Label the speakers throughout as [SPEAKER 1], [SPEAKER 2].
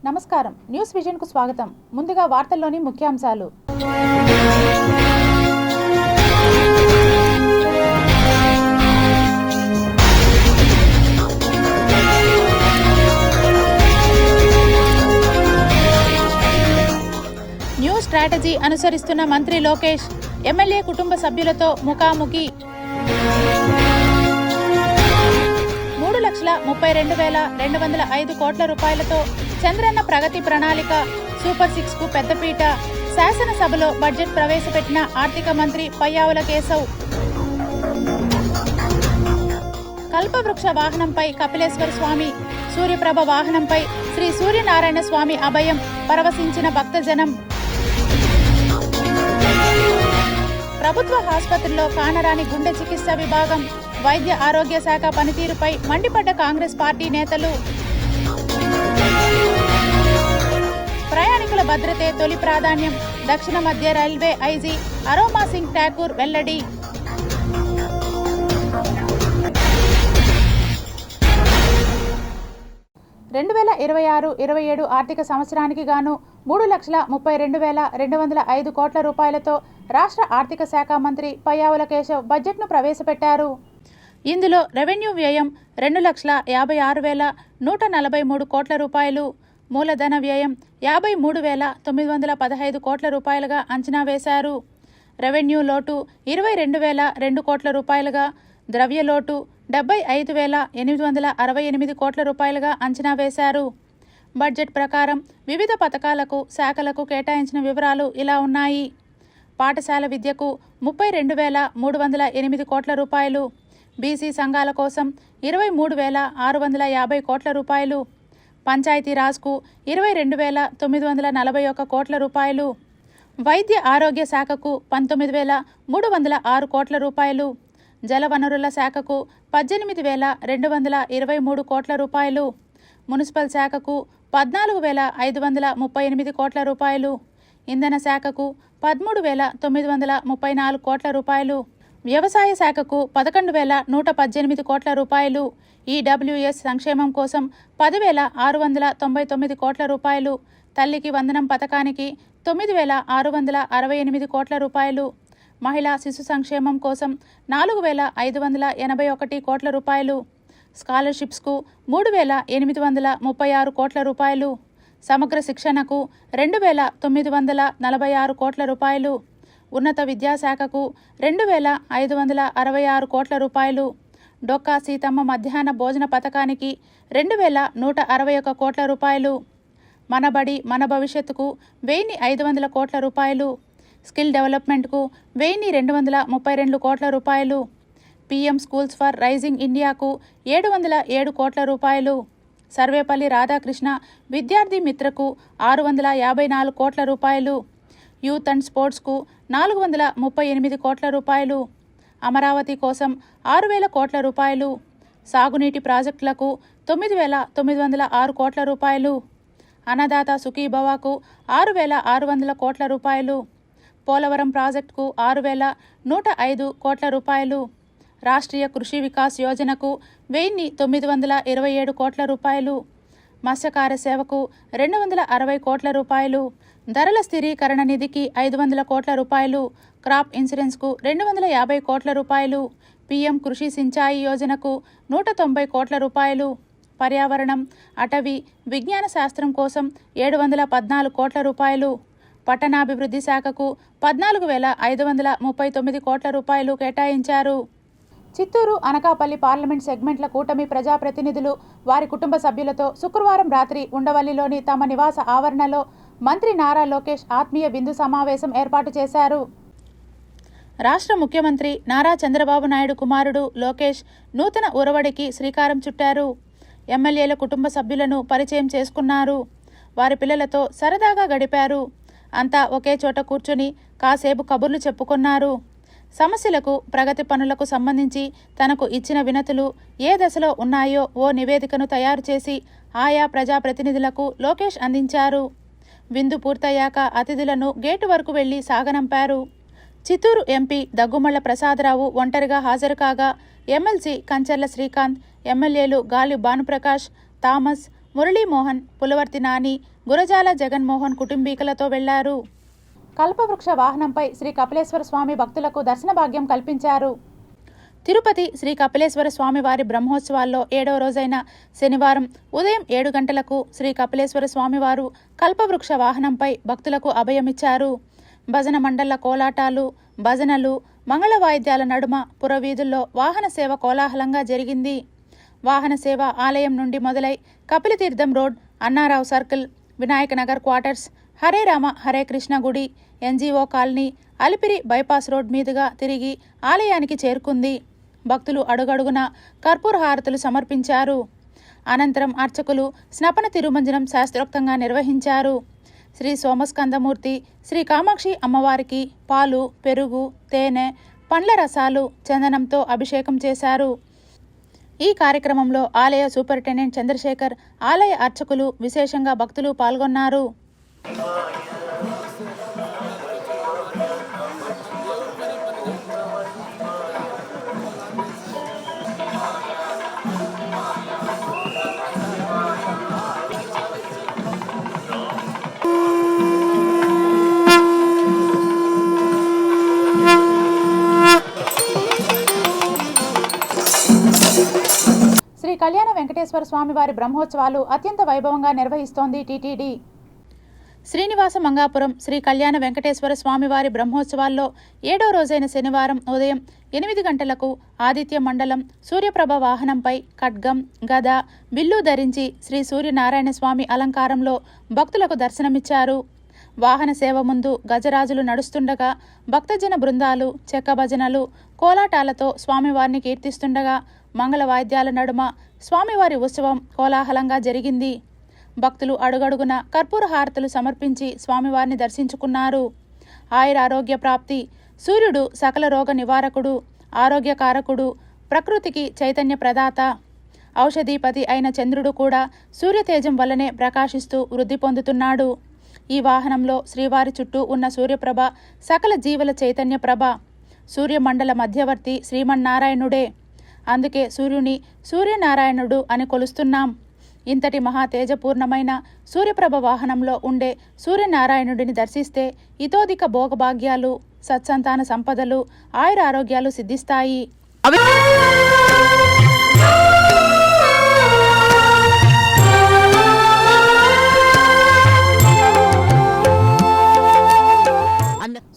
[SPEAKER 1] నమస్కారం. News vision కు స్వాగతం. ముందుగా వార్తల్లోని ముఖ్యాంశాలు. న్యూ స్ట్రాటజీ అనుసరిస్తున్న మంత్రి లోకేష్ ఎమ్మెల్యే కుటుంబ సభ్యులతో ముఖాముఖి. 3,32,205 కోట్ల రూపాయలతో చంద్రన్న ప్రగతి ప్రణాళిక సూపర్ 6 కు పెద్దపీట. శాసనసభలో బడ్జెట్ ప్రవేశపెట్టిన ఆర్థిక మంత్రి పయ్యావుల కేశవ్. కల్పవృక్ష వాహనంపై కపిలేశ్వర స్వామి, సూర్యప్రభ వాహనంపై శ్రీ సూర్యనారాయణ స్వామి అభయం. పరవశించిన భక్తజనం. ప్రభుత్వ ఆసుపత్రుల్లో కానరాని గుండె చికిత్స విభాగం. వైద్య ఆరోగ్య శాఖ పనితీరుపై మండిపడ్డ కాంగ్రెస్ పార్టీ నేతలు. ప్రయాణికుల భద్రతే తొలి ప్రాధాన్యం. దక్షిణ మధ్య రైల్వే ఐజీ అరోమా సింగ్ ఠాకూర్ వెల్లడి. రెండు 2026-27 ఆర్థిక సంవత్సరానికి గాను 3,32,205 కోట్ల రూపాయలతో రాష్ట్ర ఆర్థిక శాఖ మంత్రి పయ్యావుల కేశవ్ బడ్జెట్ను ప్రవేశపెట్టారు. ఇందులో రెవెన్యూ వ్యయం 2,56,143 కోట్ల రూపాయలు, మూలధన వ్యయం 53,915 కోట్ల రూపాయలుగా అంచనా వేశారు. రెవెన్యూ లోటు 22,002 కోట్ల రూపాయలుగా, ద్రవ్య లోటు 75,868 కోట్ల రూపాయలుగా అంచనా వేశారు. బడ్జెట్ ప్రకారం వివిధ పథకాలకు, శాఖలకు కేటాయించిన వివరాలు ఇలా ఉన్నాయి. పాఠశాల విద్యకు 32,308 కోట్ల రూపాయలు, బీసీ సంఘాల కోసం 23,650 కోట్ల రూపాయలు, పంచాయతీరాజ్కు 22,941 కోట్ల రూపాయలు, వైద్య ఆరోగ్య శాఖకు 19,306 కోట్ల రూపాయలు, జలవనరుల శాఖకు 18,223 కోట్ల రూపాయలు, మున్సిపల్ శాఖకు 14,538 కోట్ల రూపాయలు, ఇంధన శాఖకు 13,934 కోట్ల రూపాయలు, వ్యవసాయ శాఖకు 11,118 కోట్ల రూపాయలు, ఈడబ్ల్యూఎస్ సంక్షేమం కోసం 10,699 కోట్ల రూపాయలు, తల్లికి వందనం పథకానికి 9,668 కోట్ల రూపాయలు, మహిళా శిశు సంక్షేమం కోసం 4,581 కోట్ల రూపాయలు, స్కాలర్షిప్స్కు 3,836 కోట్ల రూపాయలు, సమగ్ర శిక్షణకు 2,946 కోట్ల రూపాయలు, ఉన్నత విద్యాశాఖకు 2,566 కోట్ల రూపాయలు, డొక్కా సీతమ్మ మధ్యాహ్న భోజన పథకానికి 2,161 కోట్ల రూపాయలు, మనబడి మన భవిష్యత్తుకు 1,500 కోట్ల రూపాయలు, స్కిల్ డెవలప్మెంట్కు 1,232 కోట్ల రూపాయలు, పీఎం స్కూల్స్ ఫర్ రైజింగ్ ఇండియాకు 707 కోట్ల రూపాయలు, సర్వేపల్లి రాధాకృష్ణ విద్యార్థి మిత్రకు 654 కోట్ల రూపాయలు, యూత్ అండ్ స్పోర్ట్స్కు 438 కోట్ల రూపాయలు, అమరావతి కోసం 6,000 కోట్ల రూపాయలు, సాగునీటి ప్రాజెక్టులకు 9,906 కోట్ల రూపాయలు, అన్నదాత సుఖీభవాకు 6,600 కోట్ల రూపాయలు, పోలవరం ప్రాజెక్టుకు 6,105 కోట్ల రూపాయలు, రాష్ట్రీయ కృషి వికాస్ యోజనకు 1,927 కోట్ల రూపాయలు, మత్స్యకార సేవకు 260 కోట్ల రూపాయలు, ధరల స్థిరీకరణ నిధికి 500 కోట్ల రూపాయలు, క్రాప్ ఇన్సూరెన్స్కు 250 కోట్ల రూపాయలు, పీఎం కృషి సించాయి యోజనకు 190 కోట్ల రూపాయలు, పర్యావరణం, అటవీ, విజ్ఞాన శాస్త్రం కోసం 714 కోట్ల రూపాయలు, పట్టణాభివృద్ధి శాఖకు 14,539 కోట్ల రూపాయలు కేటాయించారు. చిత్తూరు, అనకాపల్లి పార్లమెంట్ సెగ్మెంట్ల కూటమి ప్రజాప్రతినిధులు వారి కుటుంబ సభ్యులతో శుక్రవారం రాత్రి ఉండవల్లిలోని తమ నివాస ఆవరణలో మంత్రి నారా లోకేష్ ఆత్మీయ విందు సమావేశం ఏర్పాటు చేశారు. రాష్ట్ర ముఖ్యమంత్రి నారా చంద్రబాబు నాయుడు కుమారుడు లోకేష్ నూతన ఉరవడికి శ్రీకారం చుట్టారు. ఎమ్మెల్యేల కుటుంబ సభ్యులను పరిచయం చేసుకున్నారు. వారి పిల్లలతో సరదాగా గడిపారు. అంతా ఒకే చోట కూర్చుని కాసేపు కబుర్లు చెప్పుకున్నారు. సమస్యలకు, ప్రగతి పనులకు సంబంధించి తనకు ఇచ్చిన వినతులు ఏ దశలో ఉన్నాయో ఓ నివేదికను తయారు చేసి ఆయా ప్రజాప్రతినిధులకు లోకేష్ అందించారు. విందు పూర్తయ్యాక అతిథులను గేటు వరకు వెళ్లి సాగనంపారు. చిత్తూరు ఎంపీ దగ్గుమళ్ల ప్రసాదరావు ఒంటరిగా హాజరు కాగా ఎమ్మెల్సీ కంచర్ల శ్రీకాంత్, ఎమ్మెల్యేలు గాలి భానుప్రకాష్, థామస్, మురళీమోహన్, పులవర్తి నాని, గురజాల జగన్మోహన్ కుటుంబీకులతో వెళ్లారు. కల్పవృక్ష వాహనంపై శ్రీ కపిలేశ్వర స్వామి భక్తులకు దర్శన భాగ్యం కల్పించారు. తిరుపతి శ్రీ కపిలేశ్వర స్వామి వారి బ్రహ్మోత్సవాల్లో 7వ రోజైన శనివారం ఉదయం 7 గంటలకు శ్రీ కపిలేశ్వర స్వామివారు కల్పవృక్ష వాహనంపై భక్తులకు అభయమిచ్చారు. భజన మండళ్ల కోలాటాలు, భజనలు, మంగళ వాయిద్యాల నడుమ పురవీధుల్లో వాహన సేవ కోలాహలంగా జరిగింది. వాహన సేవ ఆలయం నుండి మొదలై Kapilatheertham road, Annarao circle, Vinayaka Nagar quarters, Hare Rama Hare Krishna గుడి, NGO colony, Alipiri bypass road మీదుగా తిరిగి ఆలయానికి చేరుకుంది. భక్తులు అడుగడుగున కర్పూర హారతులు సమర్పించారు. అనంతరం అర్చకులు స్నపన తిరుమంజనం శాస్త్రోక్తంగా నిర్వహించారు. శ్రీ సోమస్కందమూర్తి, శ్రీ కామాక్షి అమ్మవారికి పాలు, పెరుగు, తేనె, పండ్ల రసాలు, చందనంతో అభిషేకం చేశారు. ఈ కార్యక్రమంలో ఆలయ సూపరింటెండెంట్ చంద్రశేఖర్, ఆలయ అర్చకులు, విశేషంగా భక్తులు పాల్గొన్నారు. శ్రీ కళ్యాణ వెంకటేశ్వర స్వామి వారి బ్రహ్మోత్సవాలు అత్యంత వైభవంగా నిర్వహిస్తోంది టీటీడీ. శ్రీనివాస మంగాపురం శ్రీ కళ్యాణ వెంకటేశ్వర స్వామివారి బ్రహ్మోత్సవాల్లో 7వ రోజైన శనివారం ఉదయం 8 గంటలకు ఆదిత్య మండలం సూర్యప్రభ వాహనంపై ఖడ్గం, గద, బిల్లు ధరించి శ్రీ సూర్యనారాయణ స్వామి అలంకారంలో భక్తులకు దర్శనమిచ్చారు. వాహన సేవ ముందు గజరాజులు నడుస్తుండగా భక్తజన బృందాలు చెక్క భజనలు, కోలాటాలతో స్వామివారిని కీర్తిస్తుండగా మంగళ వాయిద్యాల నడుమ స్వామివారి ఉత్సవం కోలాహలంగా జరిగింది. భక్తులు అడుగడుగున కర్పూర హారతులు సమర్పించి స్వామివారిని దర్శించుకున్నారు. ఆయురారోగ్య ప్రాప్తి, సూర్యుడు సకల రోగ నివారకుడు, ఆరోగ్యకారకుడు, ప్రకృతికి చైతన్య ప్రదాత, ఔషధీపతి అయిన చంద్రుడు కూడా సూర్యతేజం వల్లనే ప్రకాశిస్తూ వృద్ధి పొందుతున్నాడు. ఈ వాహనంలో శ్రీవారి చుట్టూ ఉన్న సూర్యప్రభ సకల జీవుల చైతన్య ప్రభ. సూర్యమండల మధ్యవర్తి శ్రీమన్నారాయణుడే. అందుకే సూర్యుని సూర్యనారాయణుడు అని కొలుస్తున్నాం. ఇంతటి మహా తేజపూర్ణమైన సూర్యప్రభ వాహనంలో ఉండే సూర్యనారాయణుడిని దర్శిస్తే ఇతోధిక భోగభాగ్యాలు, సత్సంతాన సంపదలు, ఆయురారోగ్యాలు సిద్ధిస్తాయి.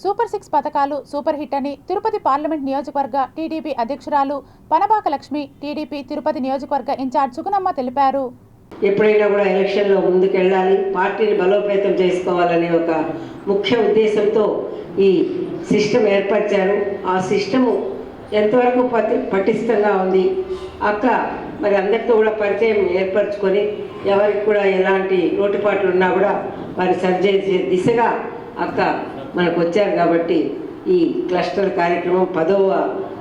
[SPEAKER 1] సూపర్ 6 పథకాలు సూపర్ హిట్ అని తిరుపతి పార్లమెంట్ నియోజకవర్గ టీడీపీ అధ్యక్షురాలు పనబాక లక్ష్మి, టీడీపీ తిరుపతి నియోజకవర్గ ఇన్ఛార్జ్ సుగుణమ్మ తెలిపారు.
[SPEAKER 2] ఎప్పుడైనా కూడా ఎలక్షన్లో ముందుకెళ్ళాలి, పార్టీని బలోపేతం చేసుకోవాలనే ఒక ముఖ్య ఉద్దేశంతో ఈ సిస్టమ్ ఏర్పరిచారు. ఆ సిస్టము ఎంతవరకు పటిష్టంగా ఉంది అక్క మరి అందరితో కూడా పరిచయం ఏర్పరచుకొని ఎవరికి కూడా ఎలాంటి లోటుపాట్లు ఉన్నా కూడా వారి సరిచేసే దిశగా అక్క మనకు వచ్చారు. కాబట్టి ఈ క్లస్టర్ కార్యక్రమం 10వ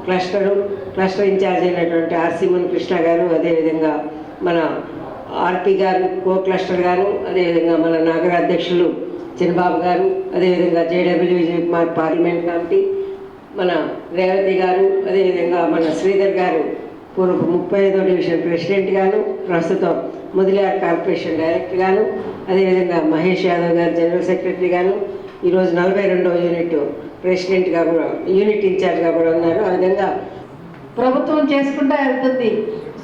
[SPEAKER 2] క్లస్టర్ ఇన్ఛార్జ్ అయినటువంటి ఆర్సి మునికృష్ణ గారు, అదేవిధంగా మన ఆర్పి గారు కో క్లస్టర్ గారు, అదేవిధంగా మన నగర అధ్యక్షులు చిన్నబాబు గారు, అదేవిధంగా JW Vijay Kumar parliament committee, మన రేవతి గారు, అదేవిధంగా మన శ్రీధర్ గారు పూర్వ 35వ డివిజన్ ప్రెసిడెంట్ గాను, ప్రస్తుతం ముదిలార్ కార్పొరేషన్ డైరెక్టర్ గాను, అదేవిధంగా మహేష్ యాదవ్ గారు జనరల్ సెక్రటరీ గాను, ఈరోజు 42వ యూనిట్ ప్రెసిడెంట్గా కూడా యూనిట్ ఇన్ఛార్జ్గా కూడా ఉన్నారు. ఆ విధంగా
[SPEAKER 3] ప్రభుత్వం చేసుకుంటూ వెళ్తుంది.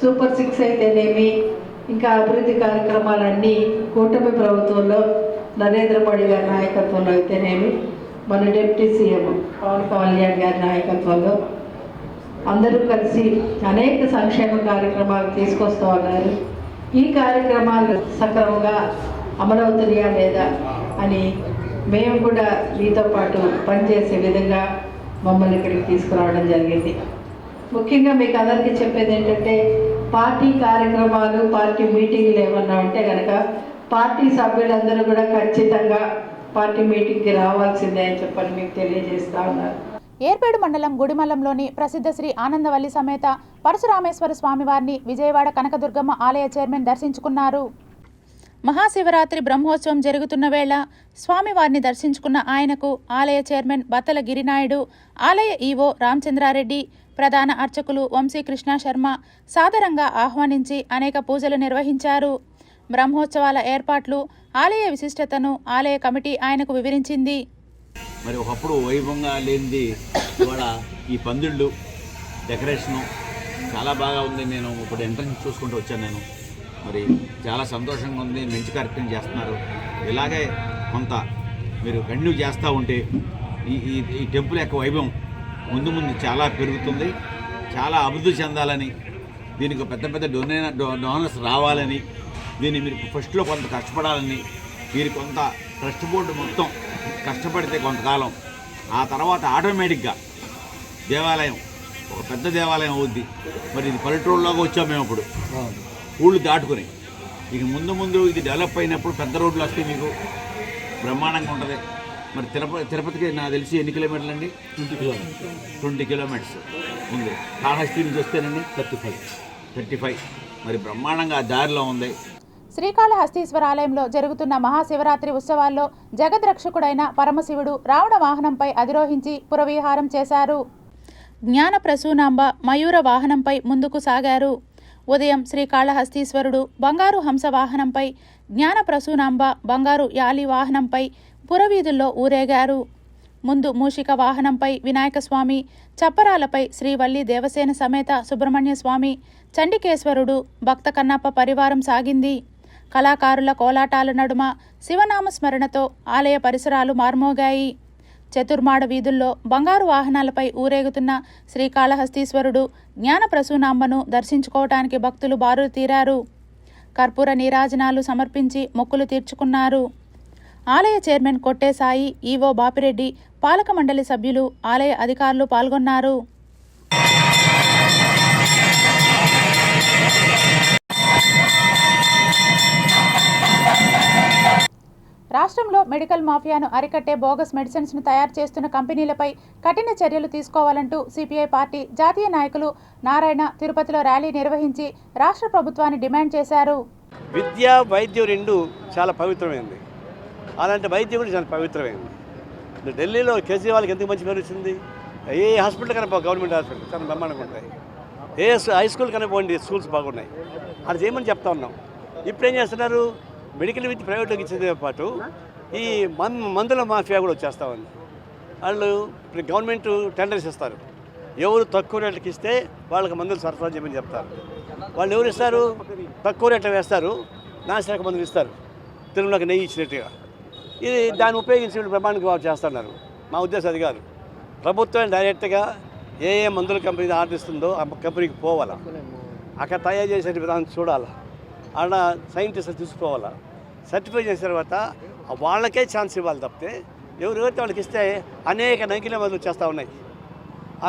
[SPEAKER 3] సూపర్ 6 అయితేనేమి, ఇంకా అభివృద్ధి కార్యక్రమాలన్నీ కూటమి ప్రభుత్వంలో నరేంద్ర మోడీ గారి నాయకత్వంలో అయితేనేమి, మన డిప్యూటీ సీఎం పవన్ కళ్యాణ్ గారి నాయకత్వంలో అందరూ కలిసి అనేక సంక్షేమ కార్యక్రమాలు తీసుకొస్తూ ఉన్నారు. ఈ కార్యక్రమాలు సక్రమంగా అమలవుతున్నాయా లేదా అని మేము కూడా మీతో పాటు పనిచేసే విధంగా మమ్మల్ని ఇక్కడికి తీసుకురావడం జరిగింది. ముఖ్యంగా మీకు అందరికీ చెప్పేది ఏంటంటే, పార్టీ కార్యక్రమాలు, పార్టీ మీటింగ్లు ఏమన్నా ఉంటే కనుక పార్టీ సభ్యులందరూ కూడా ఖచ్చితంగా పార్టీ మీటింగ్కి రావాల్సిందే అని చెప్పని మీకు తెలియజేస్తా ఉన్నారు.
[SPEAKER 1] ఏర్పేడు మండలం గుడిమల్లంలోని ప్రసిద్ధ శ్రీ ఆనందవల్లి సమేత పరశురామేశ్వర స్వామివారిని విజయవాడ కనకదుర్గమ్మ ఆలయ చైర్మన్ దర్శించుకున్నారు. మహాశివరాత్రి బ్రహ్మోత్సవం జరుగుతున్న వేళ స్వామివారిని దర్శించుకున్న ఆయనకు ఆలయ చైర్మన్ బత్తల గిరినాయుడు, ఆలయ ఈవో రామచంద్రారెడ్డి, ప్రధాన అర్చకులు వంశీకృష్ణ శర్మ సాదరంగా ఆహ్వానించి అనేక పూజలు నిర్వహించారు. బ్రహ్మోత్సవాల ఏర్పాట్లు, ఆలయ విశిష్టతను ఆలయ కమిటీ ఆయనకు వివరించింది.
[SPEAKER 4] మరి ఒకప్పుడు వైభవంగా లేనిది ఇవాళ ఈ పందిళ్ళు డెకరేషను చాలా బాగా ఉంది. నేను ఇప్పుడు ఎంట్రన్స్ చూసుకుంటూ వచ్చాను. నేను మరి చాలా సంతోషంగా ఉంది. మంచి కార్యక్రమం చేస్తున్నారు. ఇలాగే కొంత మీరు కంటిన్యూ చేస్తూ ఉంటే ఈ టెంపుల్ యొక్క వైభవం ముందు చాలా పెరుగుతుంది. చాలా అభివృద్ధి చెందాలని, దీనికి పెద్ద పెద్ద డోనర్స్ రావాలని, దీన్ని మీరు ఫస్ట్లో కొంత కష్టపడాలని, మీరు కొంత ట్రస్ట్ బోర్డు మొత్తం కష్టపడితే కొంతకాలం ఆ తర్వాత ఆటోమేటిక్గా దేవాలయం ఒక పెద్ద దేవాలయం అవుద్ది. మరి ఇది పల్లెటూరులోకి వచ్చాం మేము ఇప్పుడు ఊళ్ళు దాటుకుని. ఇక ముందు ఇది డెవలప్ అయినప్పుడు పెద్ద రోడ్లు వస్తే మీకు బ్రహ్మాండంగా ఉంటుంది. మరి తిరుపతికి నాకు తెలిసి ఎన్ని కిలోమీటర్లు అండి? 20 కిలోమీటర్స్ ఉంది. కాళహస్తి నుంచి వస్తేనండి 35. మరి బ్రహ్మాండంగా ఆ దారిలో ఉంది.
[SPEAKER 1] శ్రీకాళహస్తీశ్వర ఆలయంలో జరుగుతున్న మహాశివరాత్రి ఉత్సవాల్లో జగద్రక్షకుడైన పరమశివుడు రావణ వాహనంపై అధిరోహించి పురవిహారం చేశారు. జ్ఞాన ప్రసూనాంబ మయూర వాహనంపై ముందుకు సాగారు. ఉదయం శ్రీకాళహస్తీశ్వరుడు బంగారు హంస వాహనంపై, జ్ఞాన ప్రసూనాంబ బంగారు యాలి వాహనంపై పురవీధుల్లో ఊరేగారు. ముందు మూషిక వాహనంపై వినాయకస్వామి, చప్పరాలపై శ్రీవల్లి దేవసేన సమేత సుబ్రహ్మణ్య స్వామి, చండికేశ్వరుడు, భక్త కన్నప్ప పరివారం సాగింది. కళాకారుల కోలాటాల నడుమ శివనామ స్మరణతో ఆలయ పరిసరాలు మార్మోగాయి. చతుర్మాడ వీధుల్లో బంగారు వాహనాలపై ఊరేగుతున్న శ్రీకాళహస్తీశ్వరుడు జ్ఞాన ప్రసూనాంబను దర్శించుకోవటానికి భక్తులు బారులు తీరారు. కర్పూర నీరాజనాలు సమర్పించి మొక్కులు తీర్చుకున్నారు. ఆలయ చైర్మన్ కొట్టే సాయి, ఈవో బాపిరెడ్డి, పాలక మండలి సభ్యులు, ఆలయ అధికారులు పాల్గొన్నారు. రాష్ట్రంలో మెడికల్ మాఫియాను అరికట్టే బోగస్ మెడిసిన్స్ను తయారు చేస్తున్న కంపెనీలపై కఠిన చర్యలు తీసుకోవాలంటూ సిపిఐ పార్టీ జాతీయ నాయకులు నారాయణ తిరుపతిలో ర్యాలీ నిర్వహించి రాష్ట్ర ప్రభుత్వాన్ని డిమాండ్ చేశారు.
[SPEAKER 5] విద్య, వైద్యం రెండు చాలా పవిత్రమైనది. అలాంటి వైద్యం కూడా చాలా పవిత్రమైనది. ఢిల్లీలో కేజ్రీవాల్కి ఎందుకు మంచి పేరు వచ్చింది? ఏ హాస్పిటల్ కన్నా గవర్నమెంట్ హాస్పిటల్ చాలా బ్రహ్మాండంగా ఉంటాయి. ఏ హై స్కూల్ కన్నా పోండి, స్కూల్స్ బాగున్నాయి. అది చేయమని చెప్తా ఉన్నాం. ఇప్పుడు ఏం చేస్తున్నారు? మెడికల్ విత్ ప్రైవేట్లోకి ఇచ్చేదే పాటు ఈ మందుల మాఫియా కూడా వచ్చేస్తూ ఉంది. వాళ్ళు ఇప్పుడు గవర్నమెంట్ టెండర్స్ ఇస్తారు. ఎవరు తక్కువ రేట్లకి ఇస్తే వాళ్ళకి మందులు సరఫరా చేయమని చెప్తారు. వాళ్ళు ఎవరు ఇస్తారు? తక్కువ రేట్లు వేస్తారు, నాసిరక మందులు ఇస్తారు, తిరుమలకి నెయ్యి ఇచ్చినట్టుగా. ఇది దాన్ని ఉపయోగించి ప్రమాణంగా చేస్తున్నారు. మా ఉద్దేశం అది కాదు. ప్రభుత్వం డైరెక్ట్గా ఏ మందుల కంపెనీ ఆర్డర్ ఇస్తుందో ఆ కంపెనీకి పోవాలా, అక్కడ తయారు చేసే విధానం చూడాలా, ఆడ సైంటిస్టులు తీసుకోవాలా, సర్టిఫై చేసిన తర్వాత వాళ్ళకే ఛాన్స్ ఇవ్వాలి తప్పితే ఎవరెవరితో వాళ్ళకి ఇస్తే అనేక నకిలీ మందులు వచ్చేస్తూ ఉన్నాయి.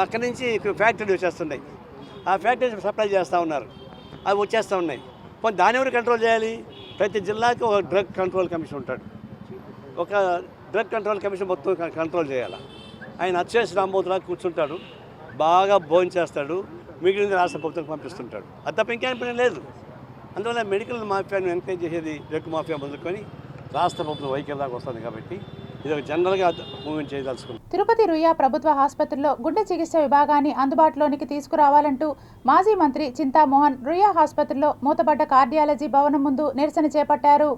[SPEAKER 5] అక్కడి నుంచి ఫ్యాక్టరీలు వచ్చేస్తున్నాయి. ఆ ఫ్యాక్టరీ సప్లై చేస్తూ ఉన్నారు, అవి వచ్చేస్తూ ఉన్నాయి. పోనీ దాన్ని ఎవరు కంట్రోల్ చేయాలి? ప్రతి జిల్లాకి ఒక డ్రగ్ కంట్రోల్ కమిషన్ ఉంటాడు. ఒక డ్రగ్ కంట్రోల్ కమిషన్ మొత్తం కంట్రోల్ చేయాలి. ఆయన అచ్చేసి రాంబోతులా కూర్చుంటాడు, బాగా భోజనం చేస్తాడు, మిగిలిన రాష్ట్ర ప్రభుత్వం పంపిస్తుంటాడు. అది తప్ప ఇంకేం పని లేదు. అందువల్ల మెడికల్ మాఫియాను ఎంకరేజ్ చేసేది డ్రగ్ మాఫియా మొదలుకొని రాష్ట్ర ప్రభుత్వం వైఖరి దాకా వస్తుంది. కాబట్టి ఇది ఒక జనరల్గా మూవ్మెంట్ చేయదలుచుకుంది.
[SPEAKER 1] తిరుపతి రుయా ప్రభుత్వ ఆసుపత్రిలో గుండె చికిత్స విభాగాన్ని అందుబాటులోనికి తీసుకురావాలంటూ మాజీ మంత్రి చింతామోహన్ రుయా ఆసుపత్రిలో మూతపడ్డ కార్డియాలజీ భవనం ముందు నిరసన చేపట్టారు.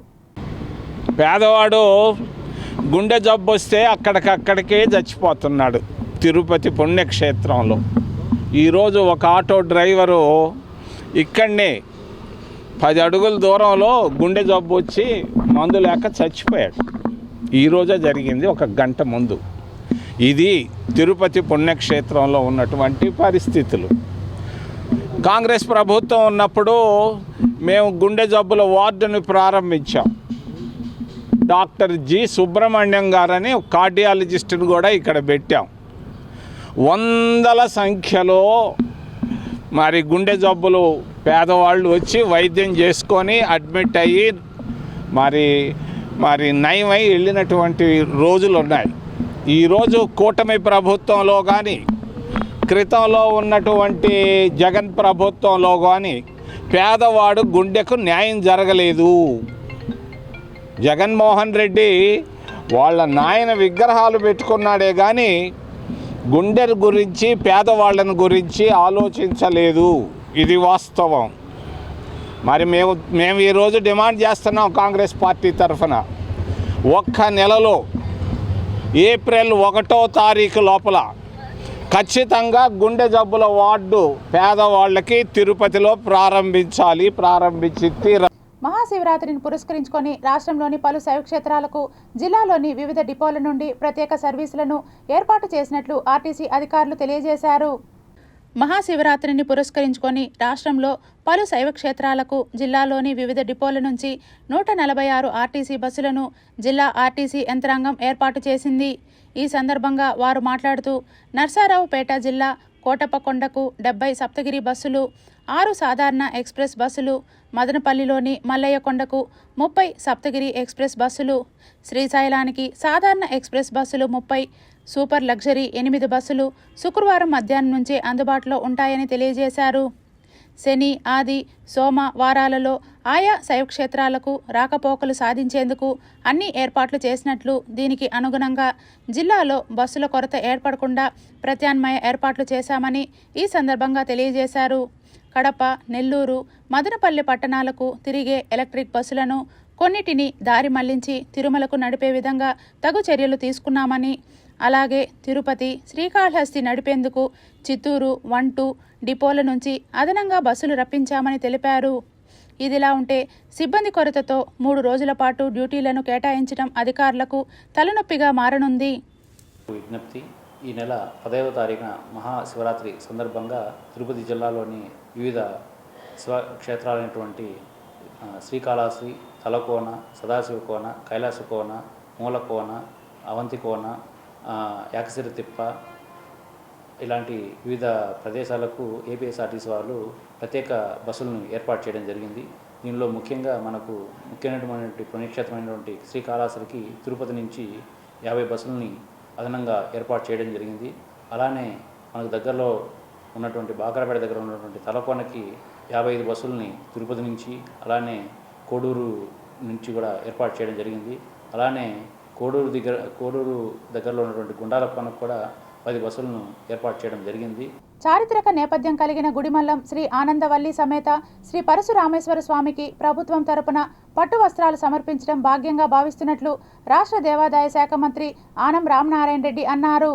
[SPEAKER 6] పేదవాడు గుండె జబ్బు వస్తే అక్కడికక్కడికే చచ్చిపోతున్నాడు. తిరుపతి పుణ్యక్షేత్రంలో ఈరోజు ఒక ఆటో డ్రైవరు ఇక్కడనే 10 అడుగుల దూరంలో గుండె జబ్బు వచ్చి మందు లేక చచ్చిపోయాడు. ఈరోజే జరిగింది, 1 గంట ముందు. ఇది తిరుపతి పుణ్యక్షేత్రంలో ఉన్నటువంటి పరిస్థితులు. కాంగ్రెస్ ప్రభుత్వం ఉన్నప్పుడు మేము గుండె జబ్బుల వార్డుని ప్రారంభించాం. డాక్టర్ జి సుబ్రహ్మణ్యం గారని కార్డియాలజిస్ట్ని కూడా ఇక్కడ పెట్టాం. వందల సంఖ్యలో మరి గుండె జబ్బులు పేదవాళ్ళు వచ్చి వైద్యం చేసుకొని అడ్మిట్ అయ్యి మరి నయమై వెళ్ళినటువంటి రోజులు ఉన్నాయి. ఈరోజు కూటమి ప్రభుత్వంలో కానీ క్రితంలో ఉన్నటువంటి జగన్ ప్రభుత్వంలో కానీ పేదవాడు గుండెకు న్యాయం జరగలేదు. జగన్మోహన్ రెడ్డి వాళ్ళ నాయన విగ్రహాలు పెట్టుకున్నాడే కానీ గుండె గురించి పేదవాళ్ళని గురించి ఆలోచించలేదు. ఇది వాస్తవం. మరి మేము ఈరోజు డిమాండ్ చేస్తున్నాం కాంగ్రెస్ పార్టీ తరఫున, ఒక్క నెలలో ఏప్రిల్ 1వ తారీఖు లోపల ఖచ్చితంగా గుండె జబ్బుల వార్డు పేదవాళ్ళకి తిరుపతిలో ప్రారంభించి
[SPEAKER 1] మహాశివరాత్రిని పురస్కరించుకొని రాష్ట్రంలోని పలు శైవక్షేత్రాలకు జిల్లాలోని వివిధ డిపోల నుండి ప్రత్యేక సర్వీసులను ఏర్పాటు చేసినట్లు ఆర్టీసీ అధికారులు తెలియజేశారు. మహాశివరాత్రిని పురస్కరించుకొని రాష్ట్రంలో పలు శైవక్షేత్రాలకు జిల్లాలోని వివిధ డిపోల నుంచి 146 ఆర్టీసీ బస్సులను జిల్లా ఆర్టీసీ యంత్రాంగం ఏర్పాటు చేసింది. ఈ సందర్భంగా వారు మాట్లాడుతూ నర్సారావుపేట జిల్లా కోటప్పకొండకు 70 సప్తగిరి బస్సులు, 6 సాధారణ ఎక్స్ప్రెస్ బస్సులు, మదనపల్లిలోని మల్లయ్య కొండకు 30 సప్తగిరి ఎక్స్ప్రెస్ బస్సులు, శ్రీశైలానికి సాధారణ ఎక్స్ప్రెస్ బస్సులు 30, సూపర్ లగ్జరీ 8 బస్సులు శుక్రవారం మధ్యాహ్నం నుంచే అందుబాటులో ఉంటాయని తెలియజేశారు. శని, ఆది, సోమ వారాలలో ఆయా శైవక్షేత్రాలకు రాకపోకలు సాధించేందుకు అన్ని ఏర్పాట్లు చేసినట్లు, దీనికి అనుగుణంగా జిల్లాలో బస్సుల కొరత ఏర్పడకుండా ప్రత్యామ్నాయ ఏర్పాట్లు చేశామని ఈ సందర్భంగా తెలియజేశారు. కడప, నెల్లూరు, మదనపల్లి పట్టణాలకు తిరిగే ఎలక్ట్రిక్ బస్సులను కొన్నిటిని దారి మళ్లించి తిరుమలకు నడిపే విధంగా తగు చర్యలు తీసుకున్నామని, అలాగే తిరుపతి, శ్రీకాళహస్తి నడిపేందుకు చిత్తూరు, 1, 2 డిపోల నుంచి అదనంగా బస్సులు రప్పించామని తెలిపారు. ఇదిలా ఉంటే సిబ్బంది కొరతతో 3 రోజుల పాటు డ్యూటీలను కేటాయించడం అధికారులకు తలనొప్పిగా మారనుంది.
[SPEAKER 7] విజ్ఞప్తి: ఈ నెల 10వ తారీఖున మహాశివరాత్రి సందర్భంగా తిరుపతి జిల్లాలోని వివిధ శివక్షేత్రాలైనటువంటి శ్రీకాళహస్తి, తలకోన, సదాశివకోన, కైలాసకోన, మూలకోన, అవంతికోన, యాకసిరి తిప్ప ఇలాంటి వివిధ ప్రదేశాలకు ఏపీఎస్ఆర్టీసీ వాళ్ళు ప్రత్యేక బస్సులను ఏర్పాటు చేయడం జరిగింది. దీనిలో ముఖ్యంగా మనకు ముఖ్యమైనటువంటి పుణ్యక్షేత్రమైనటువంటి శ్రీకాళహస్తికి తిరుపతి నుంచి 50 బస్సులని అదనంగా ఏర్పాటు చేయడం జరిగింది. అలానే మనకు దగ్గరలో ఉన్నటువంటి బాకరపేట దగ్గర ఉన్నటువంటి తలకోనకి 55 బస్సులని తిరుపతి నుంచి, అలానే కోడూరు నుంచి కూడా ఏర్పాటు చేయడం జరిగింది. అలానే కోడూరు దగ్గరలో ఉన్నటువంటి గుండాలకోనకు కూడా 10 బస్సులను ఏర్పాటు చేయడం జరిగింది.
[SPEAKER 1] చారిత్రక నేపథ్యం కలిగిన గుడిమల్లం శ్రీ ఆనందవల్లి సమేత శ్రీ పరశురామేశ్వర స్వామికి ప్రభుత్వం తరపున పట్టు వస్త్రాలు సమర్పించడం భాగ్యంగా భావిస్తున్నట్లు రాష్ట్ర దేవాదాయ శాఖ మంత్రి ఆనం రామనారాయణ రెడ్డి అన్నారు.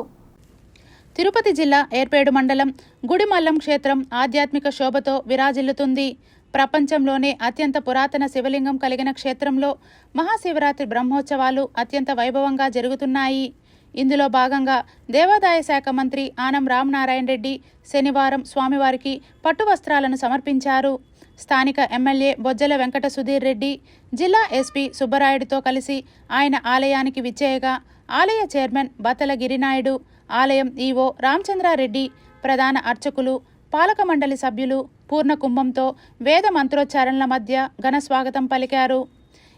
[SPEAKER 1] తిరుపతి జిల్లా ఏర్పేడు మండలం గుడిమల్లం క్షేత్రం ఆధ్యాత్మిక శోభతో విరాజిల్లుతుంది. ప్రపంచంలోనే అత్యంత పురాతన శివలింగం కలిగిన క్షేత్రంలో మహాశివరాత్రి బ్రహ్మోత్సవాలు అత్యంత వైభవంగా జరుగుతున్నాయి. ఇందులో భాగంగా దేవాదాయ శాఖ మంత్రి ఆనం రామనారాయణ రెడ్డి శనివారం స్వామివారికి పట్టు వస్త్రాలను సమర్పించారు. స్థానిక ఎమ్మెల్యే బొజ్జల వెంకట సుధీర్ రెడ్డి, జిల్లా ఎస్పీ సుబ్బరాయుడుతో కలిసి ఆయన ఆలయానికి విచ్చేయగా ఆలయ చైర్మన్ బత్తల గిరినాయుడు, ఆలయం ఈవో రామచంద్రారెడ్డి, ప్రధాన అర్చకులు, పాలక మండలి సభ్యులు పూర్ణ కుంభంతో వేద మంత్రోచ్చారణల మధ్య ఘన స్వాగతం పలికారు.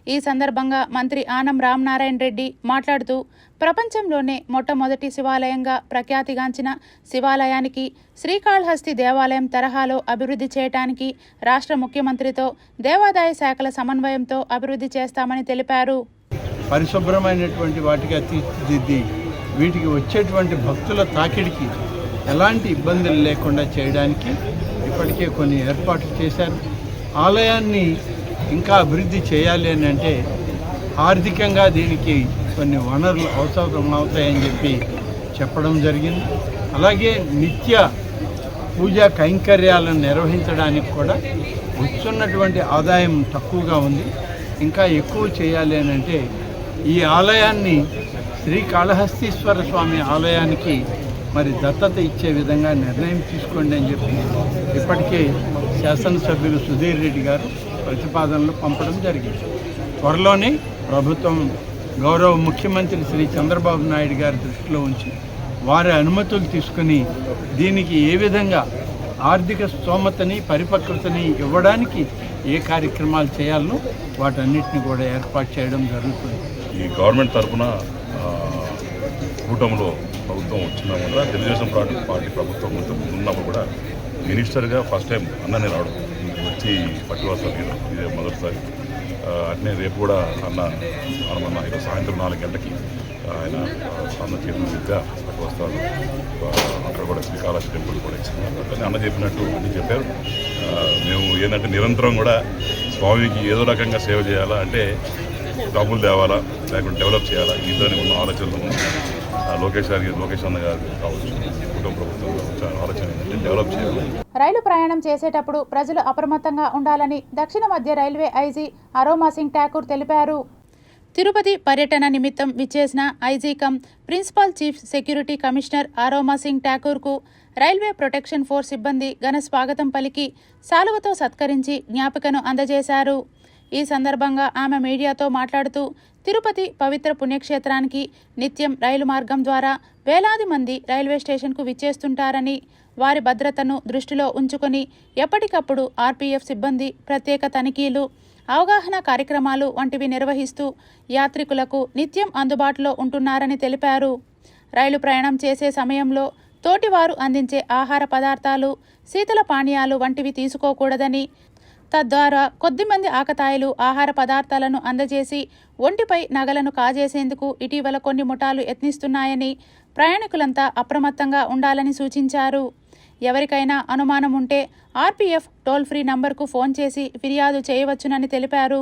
[SPEAKER 1] ఈ సందర్భంగా మంత్రి ఆనం రామనారాయణ రెడ్డి మాట్లాడుతూ ప్రపంచంలోనే మొట్టమొదటి శివాలయంగా ప్రఖ్యాతిగాంచిన శివాలయానికి శ్రీకాళహస్తి దేవాలయం తరహాలో అభివృద్ధి చేయడానికి రాష్ట్ర ముఖ్యమంత్రితో దేవాదాయ శాఖల సమన్వయంతో అభివృద్ధి చేస్తామని తెలిపారు.
[SPEAKER 8] పరిశుభ్రమైనటువంటి వాటిగా తీర్చిదిద్ది వీటికి వచ్చేటువంటి భక్తుల తాకిడికి ఎలాంటి ఇబ్బందులు లేకుండా చేయడానికి ఇప్పటికే కొన్ని ఏర్పాట్లు చేశారు. ఆలయాన్ని ఇంకా అభివృద్ధి చేయాలి అని అంటే ఆర్థికంగా దీనికి కొన్ని వనరులు అవుతాయని చెప్పి చెప్పడం జరిగింది. అలాగే నిత్య పూజా కైంకర్యాలను నిర్వహించడానికి కూడా వస్తున్నటువంటి ఆదాయం తక్కువగా ఉంది. ఇంకా ఎక్కువ చేయాలి అని అంటే ఈ ఆలయాన్ని శ్రీకాళహస్తీశ్వర స్వామి ఆలయానికి మరి దత్తత ఇచ్చే విధంగా నిర్ణయం తీసుకోండి అని చెప్పి ఇప్పటికే శాసనసభ్యులు సుధీర్ రెడ్డి గారు ప్రతిపాదనలు పంపడం జరిగింది. త్వరలోనే ప్రభుత్వం గౌరవ ముఖ్యమంత్రి శ్రీ చంద్రబాబు నాయుడు గారి దృష్టిలో ఉంచి వారి అనుమతులు తీసుకుని దీనికి ఏ విధంగా ఆర్థిక స్తోమతని పరిపక్వతని ఇవ్వడానికి ఏ కార్యక్రమాలు చేయాలనో వాటన్నిటిని కూడా ఏర్పాటు చేయడం జరుగుతుంది.
[SPEAKER 9] ఈ గవర్నమెంట్ తరఫున కూటమిలో ప్రభుత్వం వచ్చిన వల్ల తెలుగుదేశం పార్టీ ప్రభుత్వం ఉన్నప్పుడు కూడా మినిస్టర్గా ఫస్ట్ టైం అన్ననే రావడం వచ్చి పట్టువస్త్రాలు ఇదే మొదటిసారి అట్నే రేపు కూడా మన ఈరోజు సాయంత్రం 4 గంటలకి ఆయన అన్న చేతుల విద్య వస్తారు. అక్కడ కూడా శ్రీకాళహస్తి టెంపుల్ కూడా ఇస్తున్నారు. అట్లనే అన్న చెప్పినట్టు అన్ని చెప్పారు. మేము ఏంటంటే నిరంతరం కూడా స్వామికి ఏదో రకంగా సేవ చేయాలా, అంటే డబ్బులు తేవాలా, లేకుంటే డెవలప్ చేయాలా, ఇద్దరిని ఉన్న ఆలోచనలు లోకేష్ అన్న గారు కావచ్చు, కుటుంబ ప్రభుత్వం కావచ్చు, ఆలోచన ఏంటంటే డెవలప్ చేయాలి.
[SPEAKER 1] రైలు ప్రయాణం చేసేటప్పుడు ప్రజలు అప్రమత్తంగా ఉండాలని దక్షిణ మధ్య రైల్వే ఐజీ అరోమా సింగ్ ఠాకూర్ తెలిపారు. తిరుపతి పర్యటన నిమిత్తం విచ్చేసిన IG cum principal chief security commissioner Aroma Singh ఠాకూర్కు రైల్వే ప్రొటెక్షన్ ఫోర్స్ సిబ్బంది ఘన స్వాగతం పలికి శాలువతో సత్కరించి జ్ఞాపికను అందజేశారు. ఈ సందర్భంగా ఆమె మీడియాతో మాట్లాడుతూ తిరుపతి పవిత్ర పుణ్యక్షేత్రానికి నిత్యం రైలు మార్గం ద్వారా వేలాది మంది రైల్వే స్టేషన్కు విచ్చేస్తుంటారని, వారి భద్రతను దృష్టిలో ఉంచుకొని ఎప్పటికప్పుడు ఆర్పీఎఫ్ సిబ్బంది ప్రత్యేక తనిఖీలు, అవగాహన కార్యక్రమాలు వంటివి నిర్వహిస్తూ యాత్రికులకు నిత్యం అందుబాటులో ఉంటున్నారని తెలిపారు. రైలు ప్రయాణం చేసే సమయంలో తోటివారు అందించే ఆహార పదార్థాలు, శీతల పానీయాలు వంటివి తీసుకోకూడదని, తద్వారా కొద్దిమంది ఆకతాయిలు ఆహార పదార్థాలను అందజేసి ఒంటిపై నగలను కాజేసేందుకు ఇటీవల కొన్ని ముఠాలు యత్నిస్తున్నాయని, ప్రయాణికులంతా అప్రమత్తంగా ఉండాలని సూచించారు. ఎవరికైనా అనుమానం ఉంటే ఆర్పీఎఫ్ టోల్ ఫ్రీ నంబర్కు ఫోన్ చేసి ఫిర్యాదు చేయవచ్చునని తెలిపారు.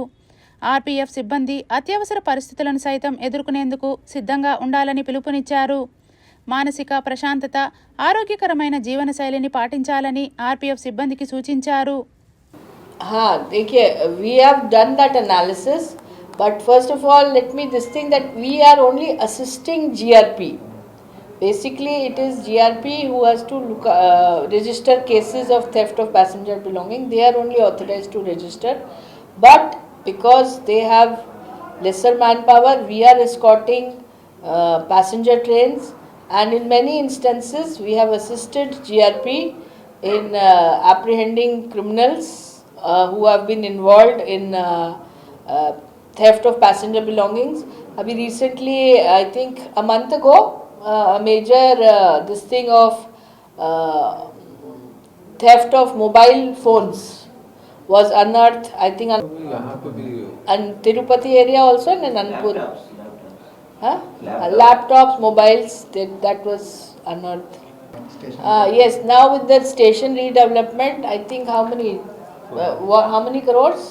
[SPEAKER 1] ఆర్పీఎఫ్ సిబ్బంది అత్యవసర పరిస్థితులను సైతం ఎదుర్కొనేందుకు సిద్ధంగా ఉండాలని పిలుపునిచ్చారు. మానసిక ప్రశాంతత, ఆరోగ్యకరమైన జీవనశైలిని పాటించాలని ఆర్పీఎఫ్ సిబ్బందికి సూచించారు.
[SPEAKER 10] हाँ देखिए, we have done that analysis, but first of all let me this thing that we are only assisting GRP. Basically it is GRP who has to register cases of theft of passenger belonging. They are only authorized to register, but because they have lesser manpower, we are escorting passenger trains, and in many instances we have assisted GRP in apprehending criminals who have been involved in theft of passenger belongings. Abhi recently, I think a month ago, a major this thing of theft of mobile phones was unearthed, I think, and Tirupati area also, and in Anpur. Laptops, mobiles, that was unearthed. Yes, now with the station redevelopment, I think how many crores?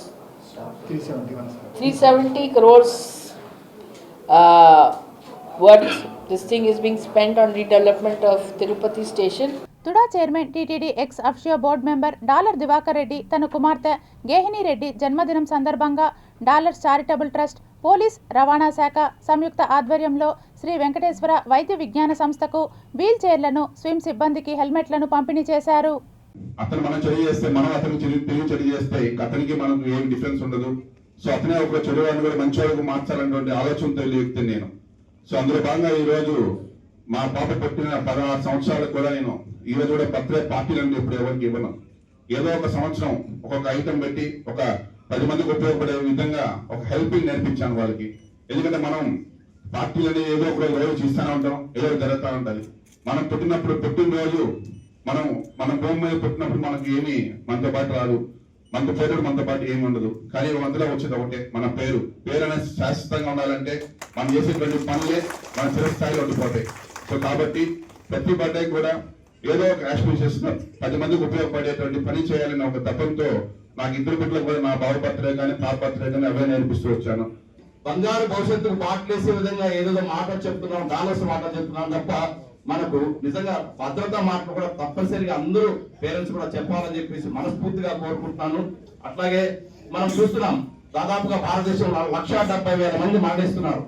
[SPEAKER 10] 370 crores what this thing is being spent on redevelopment of Tirupati station.
[SPEAKER 1] TUDA chairman TTD ex officio board member Dollar Divakar Reddy తన కుమార్తె గేహిని రెడ్డి జన్మదినం సందర్భంగా dollars charitable trust, police రవాణా శాఖ సంయుక్త ఆధ్వర్యంలో శ్రీ వెంకటేశ్వర వైద్య విజ్ఞాన సంస్థకు వీల్ చైర్లను, స్విమ్ సిబ్బందికి హెల్మెట్లను పంపిణీ చేశారు.
[SPEAKER 11] అతను మనం చెడు చేస్తే మనం అతను తిరిగి చెడు చేస్తే అతనికి మనకు ఏం డిఫరెన్స్ ఉండదు. సో అతనే ఒక చెడు వాడిని కూడా మంచి వాళ్ళకు మార్చాలనేటువంటి ఆలోచనతో వ్యక్తి నేను. సో అందులో భాగంగా ఈ రోజు మా పాప పుట్టిన 16 సంవత్సరాలకు కూడా నేను ఈ రోజు కూడా బర్త్డే పార్టీలను ఇప్పుడు ఎవరికి ఇవ్వను. ఏదో ఒక సంవత్సరం ఒక్కొక్క ఐటెం పెట్టి ఒక 10 మందికి ఉపయోగపడే విధంగా ఒక హెల్పింగ్ నేర్పించాను వాళ్ళకి. ఎందుకంటే మనం పార్టీలని ఏదో ఒక రోజు ఇస్తూనే ఉంటాం, ఏదో జరుగుతూ ఉంటుంది. మనం పుట్టినరోజు మన భూమి మీద పుట్టినప్పుడు మనకి ఏమి మనతో పాటు రాదు, మనతో పేరు మనతో పాటు ఏమి ఉండదు. కానీ అందులో వచ్చేది ఒకటే, మన పేరు అనేది శాశ్వతంగా ఉండాలంటే మనం చేసేటువంటి పనులే మన చిరస్థాయిలో ఉండిపోతాయి. సో కాబట్టి ప్రతి బర్త్డే కూడా ఏదో ఒక యాక్టివిటీస్ 10 మందికి ఉపయోగపడేటువంటి పని చేయాలని ఒక తపంతో నాకు 2 బిడ్డలకు కూడా నా బావ బర్త్డే కానీ పాప బర్త్డే కానీ అవే నేర్పిస్తూ వచ్చాను.
[SPEAKER 12] బంగారు భవిష్యత్తుకు బాటలేసే విధంగా ఏదో మాటలు చెప్తున్నాం, డాలర్స్ మాటలు చెప్తున్నాం తప్ప మనకు నిజంగా భద్రతా మాటలు కూడా తప్పనిసరిగా అందరూ పేరెంట్స్ కూడా చెప్పాలని చెప్పేసి మనస్ఫూర్తిగా కోరుకుంటున్నాను. అట్లాగే మనం చూస్తున్నాం, దాదాపుగా భారతదేశంలో 1,70,000 మంది మాటేస్తున్నారు.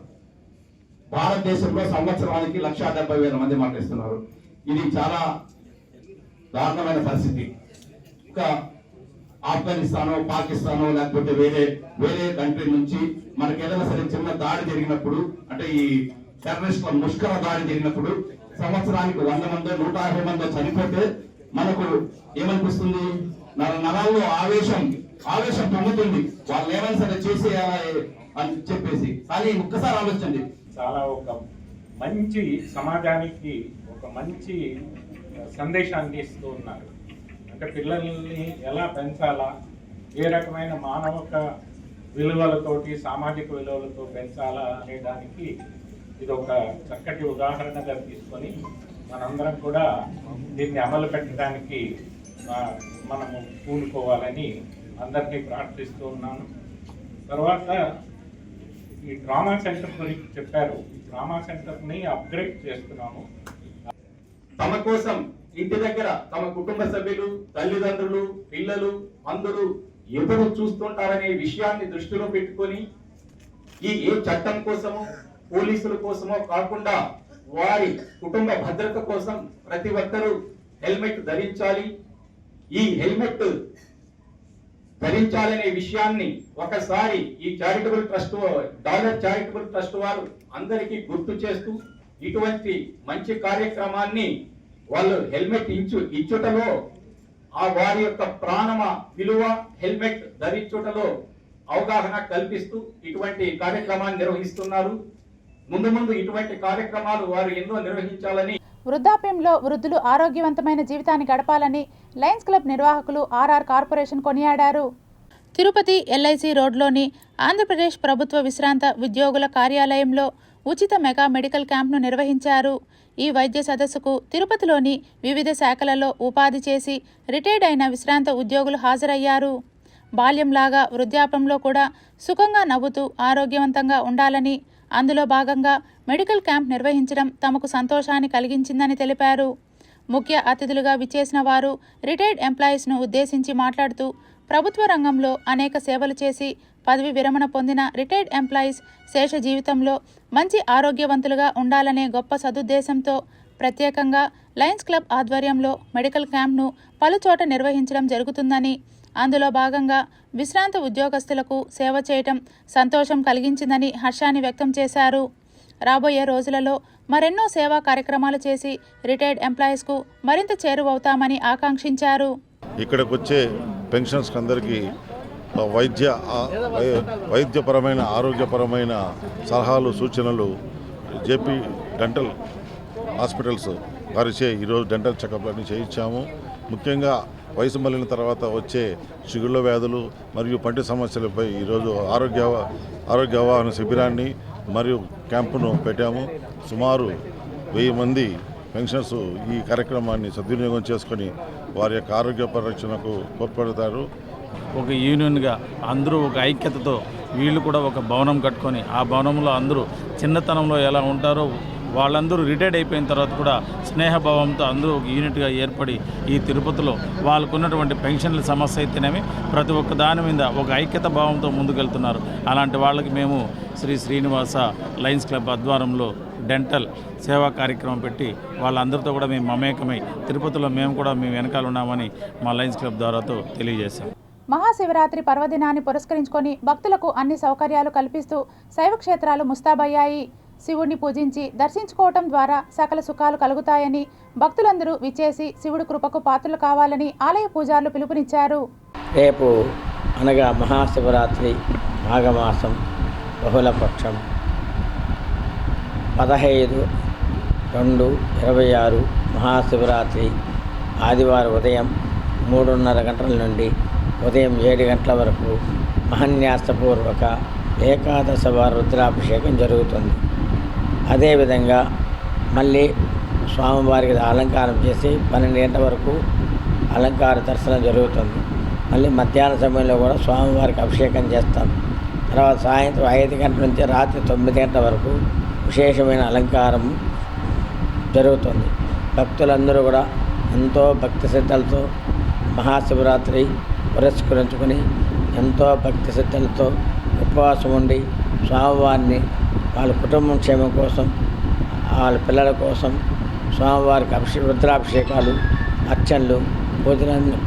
[SPEAKER 12] భారతదేశంలో సంవత్సరానికి 1,70,000 మంది మాటేస్తున్నారు. ఇది చాలా దారుణమైన పరిస్థితి. ఇంకా ఆఫ్ఘనిస్తానో, పాకిస్తానో లేకపోతే వేరే కంట్రీ నుంచి మనకి ఏదైనా సరే చిన్న దాడి జరిగినప్పుడు, అంటే ఈ టెర్రరిస్టుల ముష్కర దాడి జరిగినప్పుడు సంవత్సరానికి 100 మందో 150 మందో చనిపోతే మనకు ఏమనిపిస్తుంది? నరాల్లో ఆవేశం పొందుతుంది, వాళ్ళు ఏమైనా సరే చేసేయాలి అని చెప్పేసి. కానీ ఒక్కసారి ఆలోచించండి,
[SPEAKER 13] చాలా ఒక మంచి సమాజానికి ఒక మంచి సందేశాన్ని ఇస్తూ ఉన్నారు. అంటే పిల్లల్ని ఎలా పెంచాలా, ఏ రకమైన మానవక విలువలతోటి, సామాజిక విలువలతో పెంచాలా అనే దానికి ఇది ఒక చక్కటి ఉదాహరణగా తీసుకొని మనందరం కూడా దీన్ని అమలు పెట్టడానికి మనము పూనుకోవాలని అందరికీ ప్రార్థిస్తూ ఉన్నాను. తర్వాత ఈ డ్రామా సెంటర్ గురించి చెప్పారు. ఈ డ్రామా సెంటర్ని అప్గ్రేడ్ చేస్తున్నాము.
[SPEAKER 12] తమ కోసం ఇంటి దగ్గర తమ కుటుంబ సభ్యులు, తల్లిదండ్రులు, పిల్లలు అందరూ ఎదురు చూస్తుంటారనే విషయాన్ని దృష్టిలో పెట్టుకొని ఏ చట్టం కోసమో పోలీసుల కోసమో కాకుండా వారి కుటుంబ భద్రత కోసం ప్రతి ఒక్కరూ హెల్మెట్ ధరించాలి. ఈ హెల్మెట్ ధరించాలనే విషయాన్ని ఒకసారి ఈ charitable trust, dollar charitable trust వారు అందరికీ గుర్తు చేస్తూ ఇటువంటి మంచి కార్యక్రమాన్ని వాళ్ళు హెల్మెట్ ఇచ్చుటలో ఆ వారి యొక్క ప్రాణమ విలువ హెల్మెట్ ధరించుటలో అవగాహన కల్పిస్తూ ఇటువంటి కార్యక్రమాన్ని నిర్వహిస్తున్నారు. ముందు ముందు ఇటువంటి కార్యక్రమాలు వారు ఎన్నో నిర్వహించాలని.
[SPEAKER 1] వృద్ధాప్యంలో వృద్ధులు ఆరోగ్యవంతమైన జీవితాన్ని గడపాలని లయన్స్ క్లబ్ నిర్వాహకులు ఆర్ఆర్ కార్పొరేషన్ కొనియాడారు. తిరుపతి ఎల్ఐసి రోడ్లోని ఆంధ్రప్రదేశ్ ప్రభుత్వ విశ్రాంత ఉద్యోగుల కార్యాలయంలో ఉచిత మెగా మెడికల్ క్యాంప్ను నిర్వహించారు. ఈ వైద్య సదస్సుకు తిరుపతిలోని వివిధ శాఖలలో ఉపాధి చేసి రిటైర్డ్ అయిన విశ్రాంత ఉద్యోగులు హాజరయ్యారు. బాల్యంలాగా వృద్ధాప్యంలో కూడా సుఖంగా నవ్వుతూ ఆరోగ్యవంతంగా ఉండాలని, అందులో భాగంగా మెడికల్ క్యాంప్ నిర్వహించడం తమకు సంతోషాన్ని కలిగించిందని తెలిపారు. ముఖ్య అతిథులుగా విచ్చేసిన వారు రిటైర్డ్ ఎంప్లాయీస్ను ఉద్దేశించి మాట్లాడుతూ ప్రభుత్వ రంగంలో అనేక సేవలు చేసి పదవి విరమణ పొందిన రిటైర్డ్ ఎంప్లాయీస్ శేష జీవితంలో మంచి ఆరోగ్యవంతులుగా ఉండాలనే గొప్ప సదుద్దేశంతో ప్రత్యేకంగా లయన్స్ క్లబ్ ఆధ్వర్యంలో మెడికల్ క్యాంప్ను పలుచోట నిర్వహించడం జరుగుతుందని, అందులో భాగంగా విశ్రాంత ఉద్యోగస్తులకు సేవ చేయటం సంతోషం కలిగించిందని హర్షాన్ని వ్యక్తం చేశారు. రాబోయే రోజులలో మరెన్నో సేవా కార్యక్రమాలు చేసి రిటైర్డ్ ఎంప్లాయీస్కు మరింత చేరువవుతామని ఆకాంక్షించారు.
[SPEAKER 14] ఇక్కడికి వచ్చే పెన్షనర్స్కి అందరికీ వైద్యపరమైన ఆరోగ్యపరమైన సలహాలు, సూచనలు జేపీ డెంటల్ హాస్పిటల్స్ వారిచే ఈరోజు డెంటల్ చెకప్లన్నీ చేయించాము. ముఖ్యంగా వయసు మళ్ళిన తర్వాత వచ్చే చిగుళ్ళ వ్యాధులు మరియు పంటి సమస్యలపై ఈరోజు ఆరోగ్య అవగాహన శిబిరాన్ని మరియు క్యాంపును పెట్టాము. సుమారు 1000 మంది పెన్షనర్స్ ఈ కార్యక్రమాన్ని సద్వినియోగం చేసుకొని వారి యొక్క ఆరోగ్య పరిరక్షణకు తోడ్పడతారు.
[SPEAKER 15] ఒక యూనియన్గా అందరూ ఒక ఐక్యతతో వీళ్ళు కూడా ఒక భవనం కట్టుకొని ఆ భవనంలో అందరూ చిన్నతనంలో ఎలా ఉంటారో వాళ్ళందరూ రిటైర్డ్ అయిపోయిన తర్వాత కూడా స్నేహభావంతో అందరూ ఒక యూనిట్గా ఏర్పడి ఈ తిరుపతిలో వాళ్ళకున్నటువంటి పెన్షన్ల సమస్య అయితేనేమి ప్రతి ఒక్క దాని మీద ఒక ఐక్యత భావంతో ముందుకెళ్తున్నారు. అలాంటి వాళ్ళకి మేము శ్రీ శ్రీనివాస లయన్స్ క్లబ్ ఆధ్వర్యంలో డెంటల్ సేవా కార్యక్రమం పెట్టి వాళ్ళందరితో కూడా మేము మమేకమై తిరుపతిలో మేము కూడా వెనకాల ఉన్నామని మా లయన్స్ క్లబ్ ద్వారాతో తెలియజేశాం.
[SPEAKER 1] మహాశివరాత్రి పర్వదినాన్ని పురస్కరించుకొని భక్తులకు అన్ని సౌకర్యాలు కల్పిస్తూ శైవ క్షేత్రాలు ముస్తాబయ్యాయి. శివుడిని పూజించి దర్శించుకోవటం ద్వారా సకల సుఖాలు కలుగుతాయని భక్తులందరూ విచ్చేసి శివుడి కృపకు పాత్రలు కావాలని ఆలయ పూజారులు పిలుపునిచ్చారు.
[SPEAKER 16] రేపు అనగా మహాశివరాత్రి మాఘమాసం బహుళపక్షం 15/2/26 మహాశివరాత్రి ఆదివారం ఉదయం 3:30 గంటల నుండి ఉదయం 7 గంటల వరకు మహాన్యాసపూర్వక ఏకాదశ వార రుద్రాభిషేకం జరుగుతుంది. అదేవిధంగా మళ్ళీ స్వామివారికి అలంకారం చేసి 12 గంటల వరకు అలంకార దర్శనం జరుగుతుంది. మళ్ళీ మధ్యాహ్న సమయంలో కూడా స్వామివారికి అభిషేకం చేస్తాం. తర్వాత సాయంత్రం 5 గంటల నుంచి రాత్రి 9 గంటల వరకు విశేషమైన అలంకారం జరుగుతుంది. భక్తులందరూ కూడా ఎంతో భక్తి శ్రద్ధలతో మహాశివరాత్రి పురస్కరించుకొని ఎంతో భక్తి శ్రద్ధలతో ఉపవాసం ఉండి స్వామివారిని వాళ్ళ కుటుంబం క్షేమం కోసం, వాళ్ళ పిల్లల కోసం స్వామివారికి రుద్రాభిషేకాలు, అర్చనలు,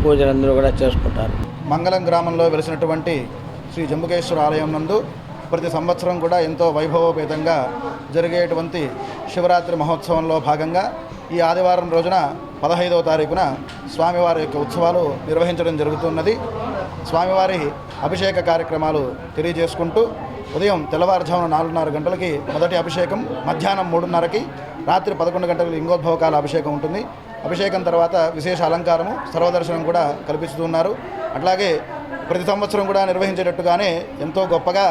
[SPEAKER 16] పూజలందరూ కూడా చేసుకుంటారు.
[SPEAKER 17] మంగళం గ్రామంలో వెలిసినటువంటి శ్రీ జంబుకేశ్వర ఆలయం నందు ప్రతి సంవత్సరం కూడా ఎంతో వైభవోపేతంగా జరిగేటువంటి శివరాత్రి మహోత్సవంలో భాగంగా ఈ ఆదివారం రోజున 15వ తారీఖున స్వామివారి యొక్క ఉత్సవాలు నిర్వహించడం జరుగుతున్నది. స్వామివారి అభిషేక కార్యక్రమాలు తెలియజేసుకుంటూ ఉదయం తెల్లవారుజామున 4:30 గంటలకి మొదటి అభిషేకం, మధ్యాహ్నం 3:30కి, రాత్రి 11 గంటలకు లింగోద్భవకాల అభిషేకం ఉంటుంది. అభిషేకం తర్వాత విశేష అలంకారము, సర్వదర్శనం కూడా కల్పిస్తున్నారు. అట్లాగే ప్రతి సంవత్సరం కూడా నిర్వహించేటట్టుగానే ఎంతో గొప్పగా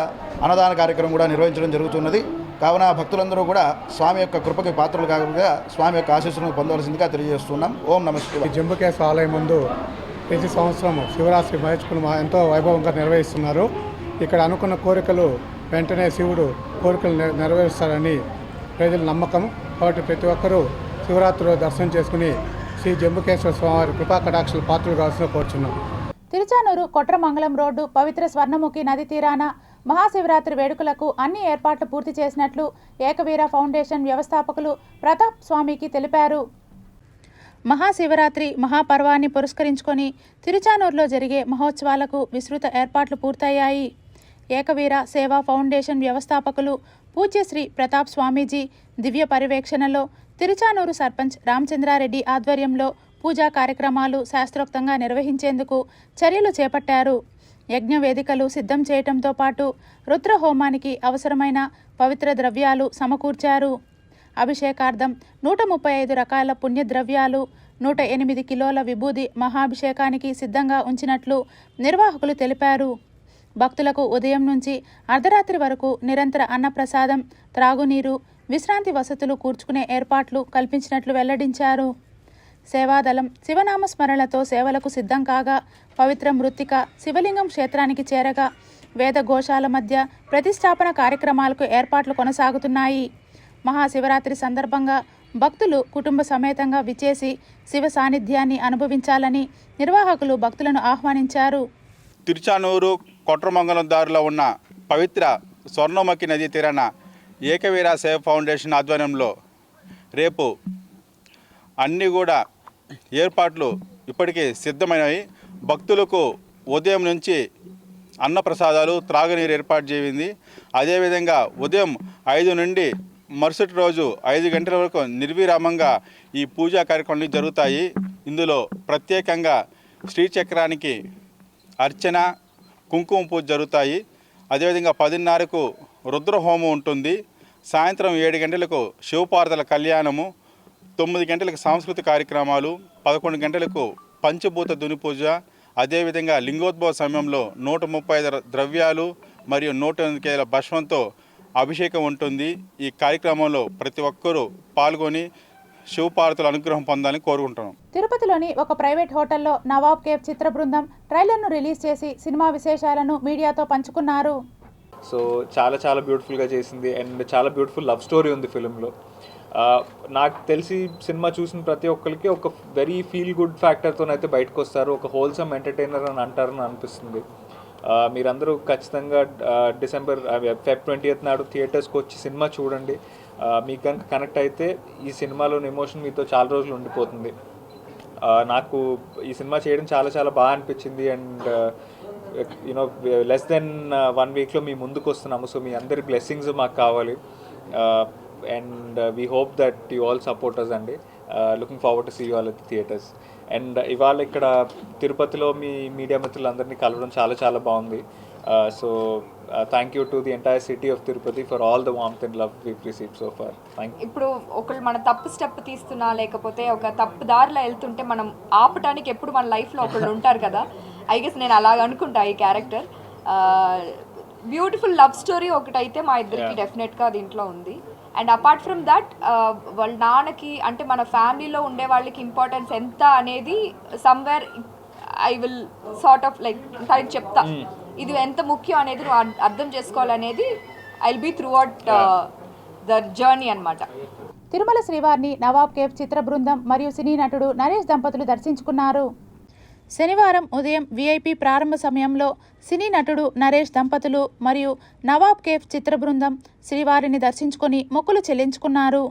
[SPEAKER 17] అన్నదాన కార్యక్రమం కూడా నిర్వహించడం జరుగుతున్నది. కావున భక్తులందరూ కూడా స్వామి యొక్క కృపకి పాత్రలు కాకుండా స్వామి యొక్క ఆశీస్సులను పొందవలసిందిగా తెలియజేస్తున్నాం. ఓం నమః శివాయ.
[SPEAKER 18] జంబుకేశ్వర ఆలయం ముందు ప్రతి సంవత్సరం శివరాత్రి మహోత్సవం ఎంతో వైభవంగా నిర్వహిస్తున్నారు. ఇక్కడ అనుకున్న కోరికలు వెంటనే శివుడు కోరికలు నెరవేరుస్తారని ప్రజల నమ్మకం. కాబట్టి ప్రతి ఒక్కరూ శివరాత్రిలో దర్శనం చేసుకుని శ్రీ జంబుకేశ్వర స్వామివారి కృపా కటాక్షల పాత్రలు కావాల్సిన కోరుచున్నాం.
[SPEAKER 1] తిరుచానూరు కొట్రమంగళం రోడ్డు పవిత్ర స్వర్ణముఖి నది తీరాన మహాశివరాత్రి వేడుకలకు అన్ని ఏర్పాట్లు పూర్తి చేసినట్లు ఏకవీర ఫౌండేషన్ వ్యవస్థాపకులు ప్రతాప్ స్వామికి తెలిపారు. మహాశివరాత్రి మహాపర్వాన్ని పురస్కరించుకొని తిరుచానూరులో జరిగే మహోత్సవాలకు విస్తృత ఏర్పాట్లు పూర్తయ్యాయి. ఏకవీర సేవా ఫౌండేషన్ వ్యవస్థాపకులు పూజ్యశ్రీ ప్రతాప్ స్వామీజీ దివ్య పర్యవేక్షణలో తిరుచానూరు సర్పంచ్ రామచంద్రారెడ్డి ఆధ్వర్యంలో పూజా కార్యక్రమాలు శాస్త్రోక్తంగా నిర్వహించేందుకు చర్యలు చేపట్టారు. యజ్ఞ వేదికలు సిద్ధం చేయడంతో పాటు రుద్రహోమానికి అవసరమైన పవిత్ర ద్రవ్యాలు సమకూర్చారు. అభిషేకార్థం 135 రకాల పుణ్యద్రవ్యాలు, 108 కిలోల విభూది మహాభిషేకానికి సిద్ధంగా ఉంచినట్లు నిర్వాహకులు తెలిపారు. భక్తులకు ఉదయం నుంచి అర్ధరాత్రి వరకు నిరంతర అన్నప్రసాదం, త్రాగునీరు, విశ్రాంతి వసతులు కూర్చుకునే ఏర్పాట్లు కల్పించినట్లు వెల్లడించారు. సేవాదళం శివనామస్మరణలతో సేవలకు సిద్ధం కాగా పవిత్ర మృత్తిక శివలింగం క్షేత్రానికి చేరగా వేద ఘోషాల మధ్య ప్రతిష్టాపన కార్యక్రమాలకు ఏర్పాట్లు కొనసాగుతున్నాయి. మహాశివరాత్రి సందర్భంగా భక్తులు కుటుంబ సమేతంగా విచ్చేసి శివ సాన్నిధ్యాన్ని అనుభవించాలని నిర్వాహకులు భక్తులను ఆహ్వానించారు.
[SPEAKER 19] తిరుచానూరు కొట్రమంగళం దారిలో ఉన్న పవిత్ర స్వర్ణముఖి నది తీరాన ఏకవీర సేవ ఫౌండేషన్ ఆధ్వర్యంలో రేపు అన్నీ కూడా ఏర్పాట్లు ఇప్పటికే సిద్ధమైనవి. భక్తులకు ఉదయం నుంచి అన్నప్రసాదాలు, త్రాగునీరు ఏర్పాటు చేయింది. అదేవిధంగా ఉదయం 5 నుండి మరుసటి రోజు 5 గంటల వరకు నిర్విరామంగా ఈ పూజా కార్యక్రమాలు జరుగుతాయి. ఇందులో ప్రత్యేకంగా శ్రీచక్రానికి అర్చన, కుంకుమ పూజ జరుగుతాయి. అదేవిధంగా 10:30కు రుద్రహోమం ఉంటుంది. సాయంత్రం 7 గంటలకు శివపార్వతుల కళ్యాణము, 9 గంటలకు సాంస్కృతిక కార్యక్రమాలు, 11 గంటలకు పంచభూత దుని పూజ, అదేవిధంగా లింగోద్భవ సమయంలో 135 ద్రవ్యాలు మరియు 108 కేల భస్మంతో అభిషేకం ఉంటుంది. ఈ కార్యక్రమంలో ప్రతి ఒక్కరూ పాల్గొని శివపార్వతుల అనుగ్రహం పొందాలని కోరుకుంటున్నాం.
[SPEAKER 1] తిరుపతిలోని ఒక ప్రైవేట్ హోటల్లో నవాబ్ కేఫ్ చిత్ర బృందం ట్రైలర్ను రిలీజ్ చేసి సినిమా విశేషాలను మీడియాతో పంచుకున్నారు.
[SPEAKER 20] సో చాలా బ్యూటిఫుల్గా చేసింది అండ్ చాలా బ్యూటిఫుల్ లవ్ స్టోరీ ఉంది ఫిలింలో. నాకు తెలిసి సినిమా చూసిన ప్రతి ఒక్కరికి ఒక వెరీ ఫీల్ గుడ్ ఫ్యాక్టర్తోనైతే బయటకు వస్తారు, ఒక హోల్సమ్ ఎంటర్టైనర్ అని అంటారని అనిపిస్తుంది. మీరందరూ ఖచ్చితంగా Feb 20th నాడు థియేటర్స్కి వచ్చి సినిమా చూడండి. మీకు కనుక కనెక్ట్ అయితే ఈ సినిమాలోని ఎమోషన్ మీతో చాలా రోజులు ఉండిపోతుంది. నాకు ఈ సినిమా చేయడం చాలా బాగా అనిపించింది అండ్ యూనో లెస్ దెన్ 1 వీక్లో మీ ముందుకు వస్తున్నాము. సో మీ అందరి బ్లెస్సింగ్స్ మాకు కావాలి and we hope that you all support us అండి. Looking forward to see you all at the theatres. And ఇవాళ ఇక్కడ తిరుపతిలో మీ మీడియా మిత్రులందరినీ కలవడం చాలా బాగుంది. So thank you to the entire city of Tirupati for all the warmth and love we've received so far. Thank you.
[SPEAKER 21] ఇప్పుడు ఒకళ్ళు మన తప్పు స్టెప్ తీస్తున్నా లేకపోతే ఒక తప్పు దారిలో వెళ్తుంటే మనం ఆపటానికి ఎప్పుడు మన లైఫ్లో ఒకళ్ళు ఉంటారు కదా. ఐ గెస్ నేను అలాగ అనుకుంటా ఈ క్యారెక్టర్. బ్యూటిఫుల్ లవ్ స్టోరీ ఒకటైతే మా ఇద్దరికి డెఫినెట్గా దీంట్లో ఉంది. అండ్ అపార్ట్ ఫ్రమ్ దట్ వాళ్ళ నాన్నకి అంటే మన ఫ్యామిలీలో ఉండే వాళ్ళకి ఇంపార్టెన్స్ ఎంత అనేది somewhere I will sort of like తనకి చెప్తా ఇది ఎంత ముఖ్యం అనేది నువ్వు అర్థం చేసుకోవాలనేది I will be throughout the journey అన్నమాట.
[SPEAKER 1] తిరుమల శ్రీవారిని నవాబ్ కేఫ్ చిత్ర బృందం మరియు సినీ నటుడు నరేష్ దంపతులు దర్శించుకున్నారు. శనివారం ఉదయం విఐపి ప్రారంభ సమయంలో సినీ నటుడు నరేష్ దంపతులు మరియు నవాబ్ కేఫ్ చిత్ర బృందం శ్రీవారిని దర్శించుకొని మొక్కులు చెల్లించుకున్నారు.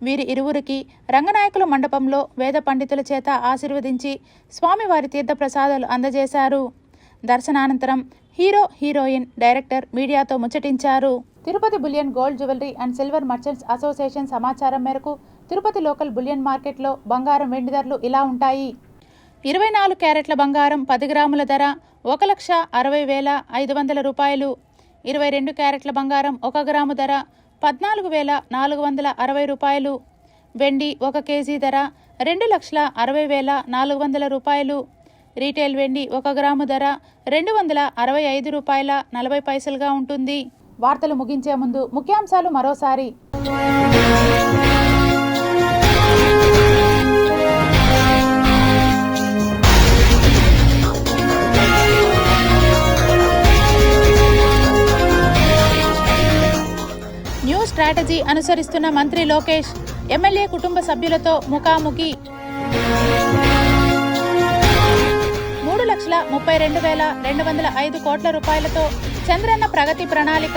[SPEAKER 1] వీరి ఇరువురికి రంగనాయకుల మండపంలో వేద పండితుల చేత ఆశీర్వదించి స్వామివారి తీర్థప్రసాదాలు అందజేశారు. దర్శనానంతరం హీరోయిన్ డైరెక్టర్ మీడియాతో ముచ్చటించారు. Tirupati bullion gold jewellery and silver merchants association సమాచారం మేరకు తిరుపతి లోకల్ బులియన్ మార్కెట్లో బంగారం వెండి ధరలు ఇలా ఉంటాయి. 24 క్యారెట్ల బంగారం 10 గ్రాముల ధర 1,60,500 రూపాయలు. 22 క్యారెట్ల బంగారం 1 గ్రాము ధర 14,460 రూపాయలు. వెండి 1 కేజీ ధర 2,60,60,400 రూపాయలు. రీటైల్ వెండి 1 గ్రాము ధర 265 రూపాయల 40 పైసలుగా ఉంటుంది. వార్తలు ముగించే ముందు ముఖ్యాంశాలు మరోసారి. న్యూ స్ట్రాటజీ అనుసరిస్తున్న మంత్రి లోకేష్ ఎమ్మెల్యే కుటుంబ సభ్యులతో ముఖాముఖి. 3,32,205 కోట్ల రూపాయలతో చంద్రన్న ప్రగతి ప్రణాళిక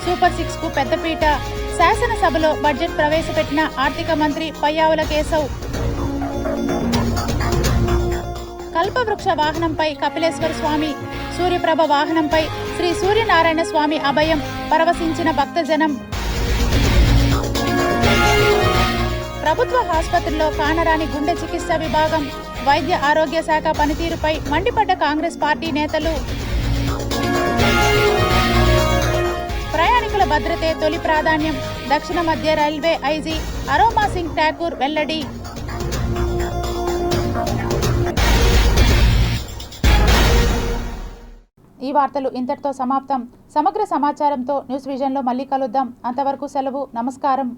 [SPEAKER 1] సూపర్ 6 కు పెద్దపీట. శాసనసభలో బడ్జెట్ ప్రవేశపెట్టిన ఆర్థిక మంత్రి పయ్యావుల కేశవ్. కల్పవృక్ష వాహనంపై కపిలేశ్వర స్వామి, సూర్యప్రభ వాహనంపై శ్రీ సూర్యనారాయణ స్వామి అభయం, పరవశించిన భక్తజనం. ప్రభుత్వ ఆసుపత్రిలో కానరాని గుండె చికిత్స విభాగం, వైద్య ఆరోగ్య శాఖ పనితీరుపై మండిపడ్డ కాంగ్రెస్ పార్టీ నేతలు. ప్రయాణికుల భద్రతే తొలి ప్రాధాన్యం, దక్షిణ మధ్య రైల్వే ఐజీ అరోమా సింగ్ ఠాకూర్ వెల్లడి. ఈ వార్తలు ఇంతటితో సమాప్తం. సమగ్ర సమాచారంతో న్యూస్ విజన్లో మళ్ళీ కలుద్దాం. అంతవరకు సెలవు. నమస్కారం.